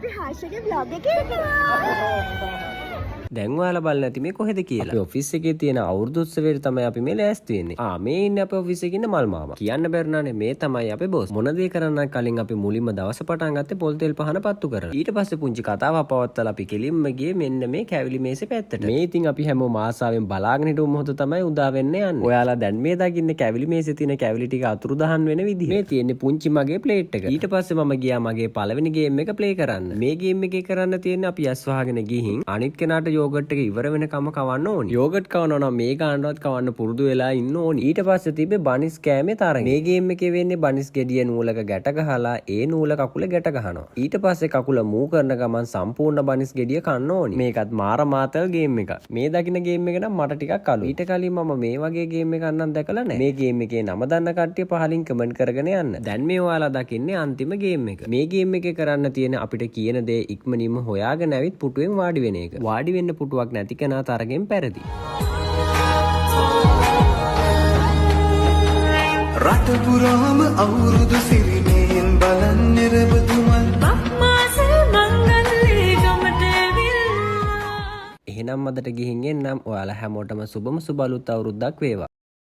අපි හර්ෂගේ vlog එකේ ඉන්නවා. දැන් ඔයාලා බලන්න ඇති මේ කොහෙද කියලා. අපේ ඔෆිස් එකේ තියෙන අවුරුදු උත්සවයට තමයි අපි මේ ලෑස්ති වෙන්නේ. මේ ඉන්නේ අපේ ඔෆිස් එකේ ඉන්න මල් මාමා. කියන්න බැරිනානේ මේ තමයි අපේ බොස්. මොන දේ කරන්න කලින් අපි මුලින්ම දවස පටන් ගත්තේ පොල් තෙල් පහන පත්තු කරලා. ඊට පස්සේ පුංචි කතාවක් පවත්වලා අපි කෙලින්ම ගියේ මෙන්න මේ කැවිලි මේසේ පැත්තට. මේ ඉතින් අපි හැමෝම ආසාවෙන් බලාගෙන හිටපු මොහොත තමයි උදා වෙන්න යන්නේ. ඔයාලා දැන් මේ දකින්නේ කැවිලි මේසේ තියෙන කැවිලි ටික අතුරුදහන් වෙන විදිහ. මේ තියෙන්නේ පුංචි මගේ ප්ලේට් එක. ඊට පස්සේ මම ගියා මගේ පළවෙනි ගේම් එක ප්ලේ කරන්න. මේ ගේම් එකේ කරන්න තියෙන්නේ අපි ඇස් වහගෙන ගිහින් අනිත් කෙනාට යෝගට් එක ඉවර වෙනකම කවන්න ඕනි. යෝගට් කවනවා නම් මේ ගානවත් කවන්න පුරුදු වෙලා ඉන්න ඕනි. ඊට පස්සේ තිබ්බේ බනිස් කෑමේ තරඟ. මේ ගේම් එකේ වෙන්නේ බනිස් ගෙඩිය නූලක ගැට ගහලා ඒ නූල කකුලේ ගැට ගහනවා. ඊට පස්සේ කකුල මූ කරන ගමන් සම්පූර්ණ බනිස් ගෙඩිය කන්න ඕනි. මේකත් මාර මාතල් ගේම් එකක්. මේ දකින්න ගේම් එක නම් මට ටිකක් අලුයි. ඊට කලින් මම මේ වගේ ගේම් එකක් නම් දැකලා නැහැ. මේ ගේම් එකේ නම දන්න කට්ටිය පහලින් කමෙන්ට් කරගෙන යන්න. දැන් මේ ඔයාලා දකින්නේ අන්තිම ගේම් එක. මේ ගේම් එකේ කරන්න තියෙන අපිට කියන දේ ඉක්මනින්ම හොයාගෙන ඇවිත් පුටුවෙන් වාඩි වෙන එක. වාඩි වෙන්න පුටුවක් නැති කෙනා තරගෙන් පැරදි. රට පුරාම අවුරුදු සිරිමයෙන් බලන් නිරබතුමන් බම්මාසේ මංගල්ලේ ගමට ඇවිල්ලා. එහෙනම් අදට ගිහින් එන්නම්. ඔයාලා හැමෝටම සුබම සුබ අලුත් අවුරුද්දක් වේවා.